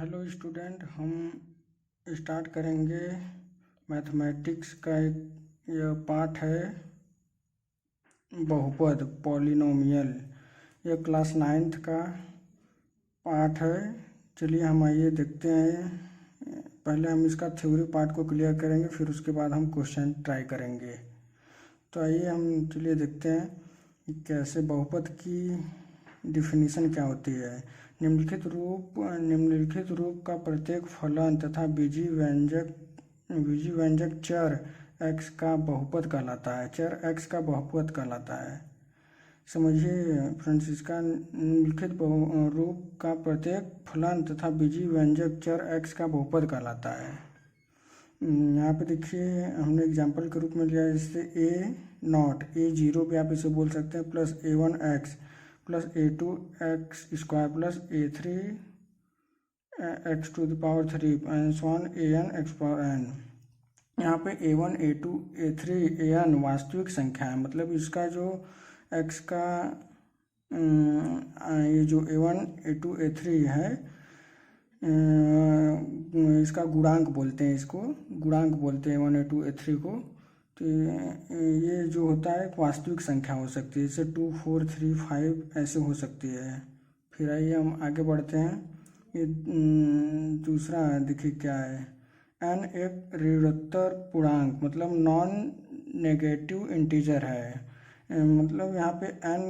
Hello student, हम start करेंगे mathematics का एक यह पार्ट है बहुपद पॉलिनोमियल। यह क्लास 9th का पार्ट है। चलिए हम आइए देखते हैं। पहले हम इसका थ्योरी पार्ट को क्लियर करेंगे, फिर उसके बाद हम क्वेश्चन ट्राई करेंगे। तो आइए हम चलिए देखते हैं कि कैसे बहुपद की डिफिनीशन क्या होती है। निम्नलिखित रूप का प्रत्येक फलन तथा बीजीय व्यंजक चर x का बहुपद कहलाता है। चर x का बहुपद कहलाता है। समझिए फ्रेंड्स, इसका निम्नलिखित रूप का प्रत्येक फलन तथा बीजीय व्यंजक चर x का बहुपद कहलाता है। यहाँ पे देखिए, हमने एग्जाम्पल के रूप में लिया है, जैसे a0 भी आप इसे बोल सकते हैं, plus a1x plus a2x² plus a3 x⁻³ and so on an x⁻n। यहाँ पे a1 a2 a3 an वास्तविक संख्या है, मतलब इसका जो x का ये जो a1 a2 a3 है, इसका गुणांक बोलते हैं, इसको गुणांक बोलते हैं a1 a2 a3 को। तो ये जो होता है एक वास्तविक संख्या हो सकती है, जैसे 2 4 3 5 ऐसे हो सकती है। फिर आइए हम आगे बढ़ते हैं। ये दूसरा देखिए क्या है, n एक ऋणोत्तर पूर्णांक मतलब नॉन नेगेटिव इंटीजर है। मतलब यहाँ पे n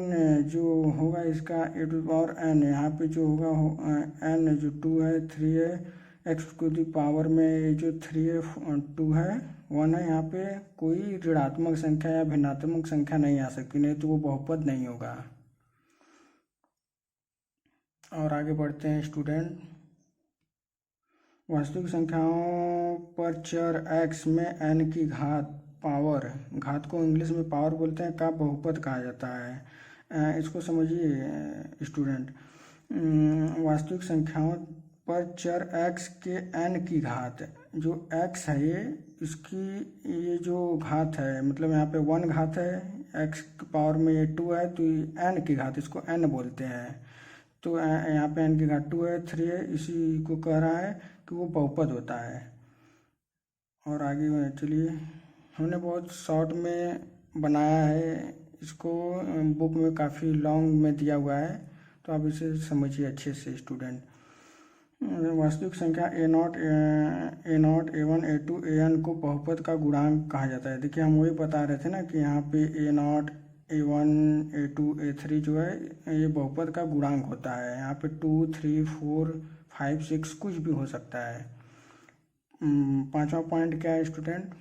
जो होगा इसका a⁻n, यहाँ पे जो होगा n जो 2 है 3 है, x⁻⁴ में जो 3 है 2 है 1 है, यहाँ पे कोई ऋणात्मक संख्या या भिन्नात्मक संख्या नहीं आ सकती, नहीं तो वो बहुपद नहीं होगा। और आगे बढ़ते हैं स्टूडेंट। वास्तविक संख्याओं पर चर x में n की घात को इंग्लिश में पावर बोलते हैं, का बहुपद कहा जाता है। इसको समझिए स्टूडेंट। वास्तविक संख्याओं पर चर x के n की घात, जो x है ये जो घात है, मतलब यहाँ पे 1 घात है, x की पावर में ये 2 है, तो n की घात इसको n बोलते हैं। तो यहाँ पे n की घात 2 है 3 है, इसी को कह रहा है कि वो बहुपद होता है। और आगे चलिए, हमने बहुत शॉर्ट में बनाया है इसको, बुक में काफ़ी लॉन्ग में दिया हुआ है, तो आप इसे समझिए अच्छे से स्टूडेंट। वास्तविक संख्या a0 a1 a2 an को बहुपद का गुणांक कहा जाता है। देखिए हम वही बता रहे थे ना कि यहाँ पे a0 a1 a2 a3 जो है ये बहुपद का गुणांक होता है। यहाँ पे 2 3 4 5 6 कुछ भी हो सकता है। पांचवा पॉइंट क्या है स्टूडेंट,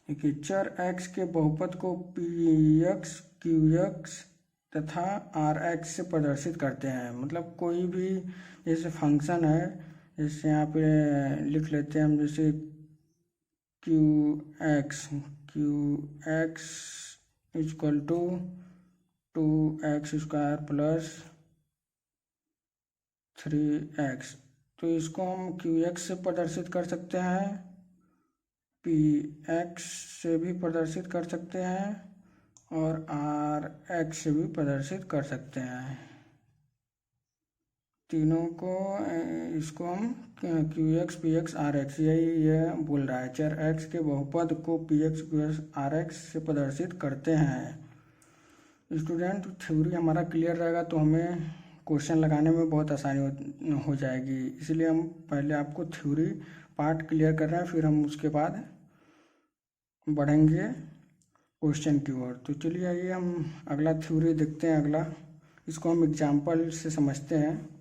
देखिए चर x के बहुपद को px qx तथा rx से प्रदर्शित करते हैं। मतलब कोई भी जैसे फंक्शन है, जैसे यहाँ पे लिख लेते हैं हम, जैसे qx equal to 2x² plus 3x, तो इसको हम qx से प्रदर्शित कर सकते हैं, px से भी प्रदर्शित कर सकते हैं और rx से भी प्रदर्शित कर सकते हैं। तीनों को इसको हम qx px rx ये बोल रहा है, चर x के बहुपद को px qx rx से प्रदर्शित करते हैं। स्टूडेंट थ्योरी हमारा क्लियर रहेगा तो हमें क्वेश्चन लगाने में बहुत आसानी हो जाएगी, इसलिए हम पहले आपको थ्योरी पार्ट क्लियर कर रहे हैं, फिर हम उसके बाद बढ़ेंगे क्वेश्चन की ओर। तो चलिए आइए हम अगला थ्योरी देखते हैं। अगला इसको हम एग्जाम्पल से समझते हैं।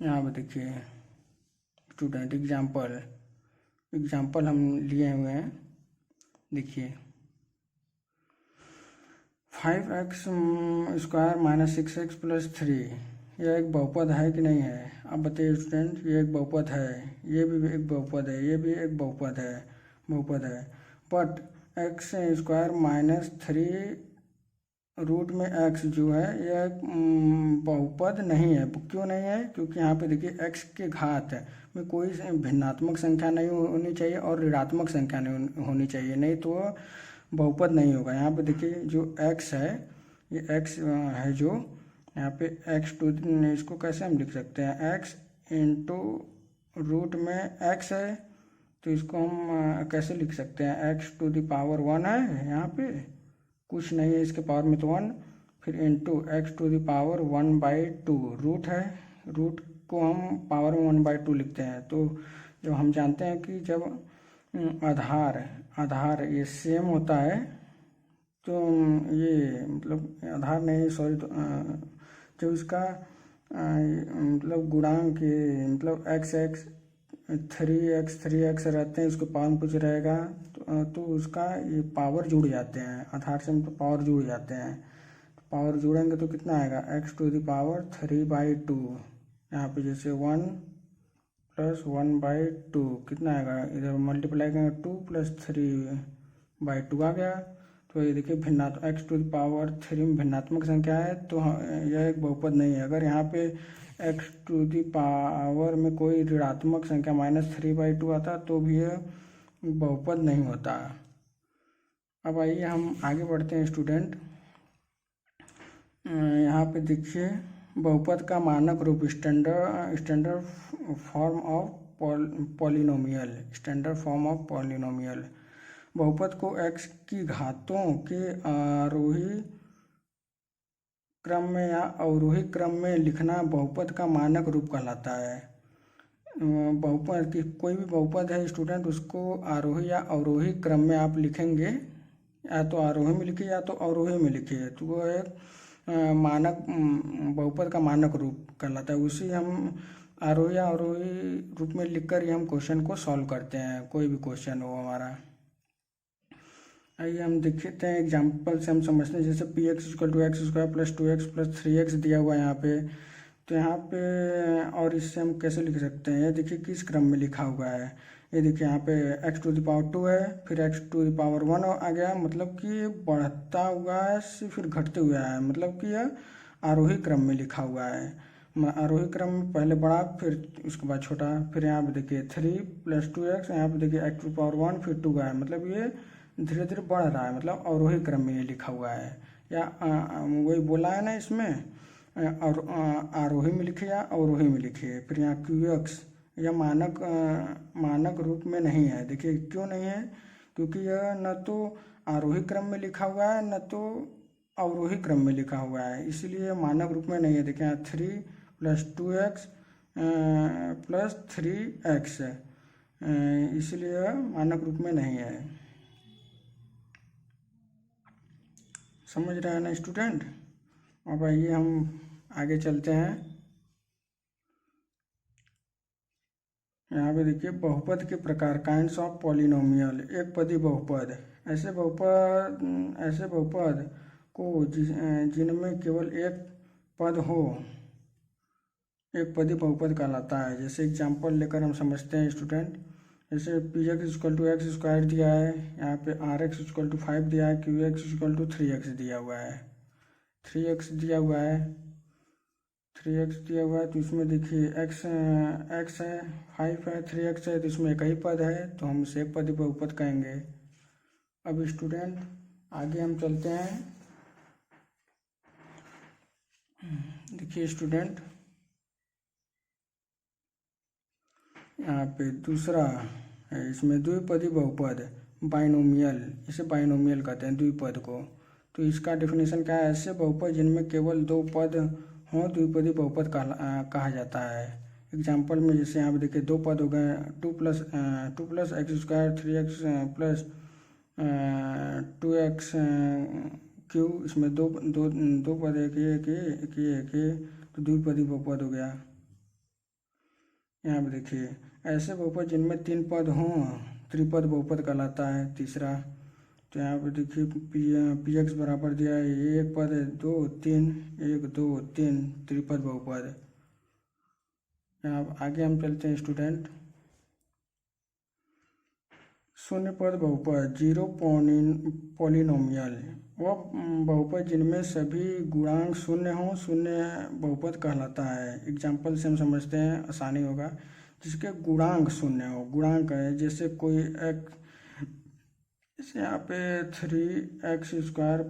यहाँ पे देखिए स्टूडेंट, एग्जाम्पल हम लिए हुए हैं। देखिए 5x² माइनस 6x प्लस 3, यह एक बहुपद है कि नहीं है? आप बताइए स्टूडेंट, ये एक बहुपद है, ये भी एक बहुपद है, ये भी एक बहुपद है। बट x² माइनस 3 रूट में x जो है यह बहुपद नहीं है। क्यों नहीं है? क्योंकि यहाँ पे देखिए x के घात में कोई भिन्नात्मक संख्या नहीं होनी चाहिए और ऋणात्मक संख्या नहीं होनी चाहिए, नहीं तो बहुपद नहीं होगा। यहाँ पे देखिए जो x है, ये x है जो यहाँ पे एक्स टू, इसको कैसे हम लिख सकते हैं, एक्स इंटू रूट में एक्स है, तो इसको हम कैसे लिख सकते हैं, एक्स टू द पावर 1 है, यहाँ पे कुछ नहीं है इसके पावर में तो 1, फिर into X to the power 1/2 root है, रूट को हम पावर में 1/2 लिखते हैं। तो जब हम जानते हैं कि जब आधार आधार ये सेम होता है तो ये मतलब आधार नहीं, सॉरी, तो जब इसका मतलब गुणांक ये मतलब एक्स एक्स 3x रहते हैं, उसके पावर में कुछ रहेगा तो उसका ये पावर जुड़ जाते हैं, आधार से मतलब पावर जुड़ जाते हैं, तो पावर जुड़ेंगे तो कितना आएगा, एक्स टू द पावर 3/2, यहाँ पे जैसे 1 + 1/2 कितना आएगा, इधर मल्टीप्लाई करेंगे 2 + 3/2 आ गया। तो ये देखिए भिन्नात्मक एक्स टू द पावर 3 में भिन्नात्मक संख्या है, तो यह एक बहुपद नहीं है। अगर यहाँ पे एक्स टू द पावर में कोई ऋणात्मक संख्या -3/2 आता तो भी यह बहुपद नहीं होता। अब आइए हम आगे बढ़ते हैं स्टूडेंट। यहाँ पे देखिए बहुपद का मानक रूप, standard form of polynomial, standard form of polynomial. बहुपद को x की घातों के आरोही क्रम में या अवरोही क्रम में लिखना बहुपद का मानक रूप कहलाता है। बहुपद की कोई भी बहुपद है स्टूडेंट, उसको आरोही या अवरोही क्रम में आप लिखेंगे, या तो आरोही में लिखिए या तो अवरोही में लिखिए, तो वो एक मानक बहुपद का मानक रूप कहलाता है। उसी हम आरोही या अवरोही रूप में लिखकर ही हम क्वेश्चन को सॉल्व करते हैं, कोई भी क्वेश्चन हो हमारा। आइए हम देखते हैं एग्जाम्पल से हम समझते हैं। जैसे px = x² + 2x + 3x दिया हुआ है यहाँ पे, तो यहाँ पे और इससे हम कैसे लिख सकते हैं, ये देखिए किस क्रम में लिखा हुआ है। ये देखिए यहाँ पे x टू द पावर 2 है, फिर x टू द पावर 1 आ गया, मतलब कि ये बढ़ता हुआ है फिर घटते हुए है, मतलब कि यह आरोही क्रम में लिखा हुआ है। आरोही क्रम में पहले बड़ा फिर उसके बाद छोटा, फिर यहाँ पे देखिए 3 + 2x, यहाँ पे देखिए x टू पावर 1 फिर 2 है, मतलब ये धीरे धीरे बढ़ रहा है, मतलब अवरोही क्रम में ये लिखा हुआ है। या वही बोला है ना इसमें, और आरोही में लिखिए या अवरोही में लिखिए। फिर यहाँ qx यह मानक रूप में नहीं है। देखिए क्यों नहीं है, क्योंकि यह न तो आरोही क्रम में लिखा हुआ है न तो अवरोही क्रम में लिखा हुआ है, इसलिए मानक रूप में नहीं है। देखिए यहाँ 3 + 2x + 3x, इसलिए मानक रूप में नहीं है। समझ रहे हैं ना स्टूडेंट। अब आइए हम आगे चलते हैं। यहाँ पे देखिए बहुपद के प्रकार, काइंड्स ऑफ पॉलिनोमियल। एक पदी बहुपद, ऐसे बहुपद को जिनमें केवल एक पद हो, एक पदी बहुपद कहलाता है। जैसे एग्जांपल लेकर हम समझते हैं स्टूडेंट। जैसे px = x² दिया है, यहाँ पे rx = 5 दिया है, qx = 3x दिया हुआ है, 3x दिया हुआ है, 3x दिया हुआ है, तो इसमें देखिए x है, 5 है, 3x है, तो इसमें एक ही पद है, तो हम इसे एक पदी बहुपद कहेंगे। अब स्टूडेंट आगे हम चलते हैं। देखिए स्टूडेंट यहाँ पे दूसरा है, इसमें द्विपदी बहुपद, बाइनोमियल, इसे बाइनोमियल कहते हैं द्विपद को। तो इसका डेफिनेशन क्या है, ऐसे बहुपद जिनमें केवल 2 पद हों द्विपदी बहुपद कहा जाता है। एग्जाम्पल में जैसे यहाँ पे देखिए 2 पद हो गए, 2 + x² 3x + 2x³, इसमें दो पद, एक, तो द्विपदी बहुपद हो गया। यहाँ पे देखिए ऐसे बहुपद जिनमें 3 पद हों त्रिपद बहुपद कहलाता है। तीसरा, तो यहाँ पे देखिए px बराबर दिया है, एक पद है 2 3, 1 2 3, त्रिपद बहुपद। यहाँ आगे हम चलते हैं स्टूडेंट। शून्य पद बहुपद, 0 पॉलिनोमियल, वह बहुपद जिनमें सभी गुणांक शून्य हों शून्य बहुपद कहलाता है। एग्जाम्पल से हम समझते हैं, आसानी होगा। जिसके गुणांक शून्य हो, गुणांक है जैसे कोई एक, जैसे यहाँ पे 3x² +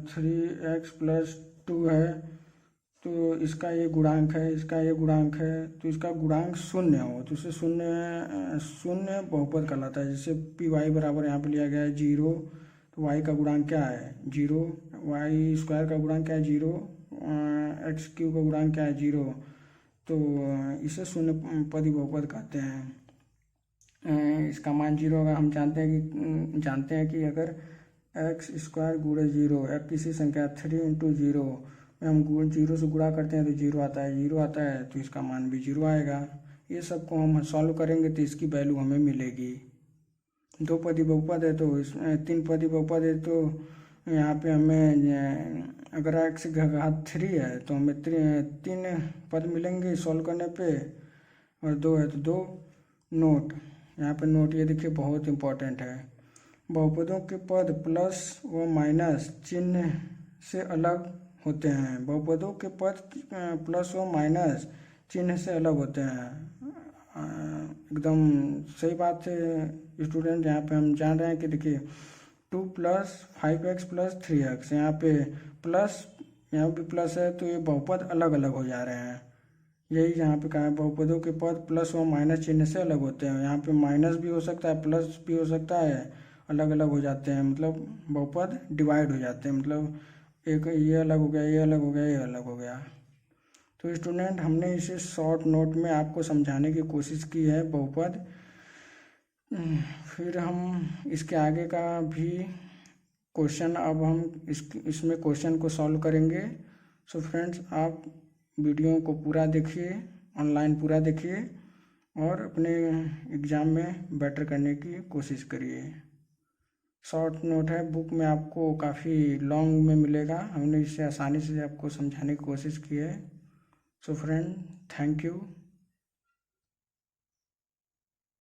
3x + 2 है तो इसका ये गुणांक है, इसका ये गुणांक है, तो इसका गुणांक शून्य हो तो इसे शून्य बहुपद कहलाता है। जैसे पी वाई बराबर यहाँ पे लिया गया है 0, तो वाई का गुणांक क्या है 0, वाई स्क्वायर का गुणांक क्या है 0, एक्स क्यूब का गुणांक क्या है 0, तो इसे शून्य पदी बहुपद कहते हैं। इसका मान 0 होगा। हम जानते हैं कि अगर एक्स स्क्वायर गुणे 0 या किसी संख्या 3 इंटू 0 में हम 0 से गुणा करते हैं तो 0 आता है, 0 आता है तो इसका मान भी 0 आएगा। ये सब को हम सॉल्व करेंगे तो इसकी वैल्यू हमें मिलेगी। 2 पदी बहुपद है तो इसमें 3 पदी बहुपद है तो यहाँ पे हमें अगर एक्स की घात 3 है तो हमें 3 पद मिलेंगे सॉल्व करने पे, और 2 है तो 2। नोट, यहाँ पे नोट ये देखिए बहुत इम्पोर्टेंट है। बहुपदों के पद प्लस व माइनस चिन्ह से अलग होते हैं। बहुपदों के पद प्लस व माइनस चिन्ह से अलग होते हैं। एकदम सही बात है स्टूडेंट। यहाँ पे हम जान रहे हैं कि देखिए 2 + 5x + 3x, यहाँ पे प्लस, यहाँ भी प्लस है तो ये बहुपद अलग अलग हो जा रहे हैं। यही यहाँ पे कहा है बहुपदों के पद प्लस व माइनस चिन्ह से अलग होते हैं। यहाँ पे माइनस भी हो सकता है, प्लस भी हो सकता है, अलग अलग हो जाते हैं, मतलब बहुपद डिवाइड हो जाते हैं, मतलब एक ये अलग हो गया, ये अलग हो गया, ये अलग हो गया। तो स्टूडेंट हमने इसे शॉर्ट नोट में आपको समझाने की कोशिश की है बहुपद। फिर हम इसके आगे का भी क्वेश्चन अब हम इसमें क्वेश्चन को सॉल्व करेंगे। सो फ्रेंड्स आप वीडियो को पूरा देखिए, ऑनलाइन पूरा देखिए और अपने एग्ज़ाम में बेटर करने की कोशिश करिए। शॉर्ट नोट है, बुक में आपको काफ़ी लॉन्ग में मिलेगा। हमने इसे आसानी से आपको समझाने की कोशिश की है। So friend thank you.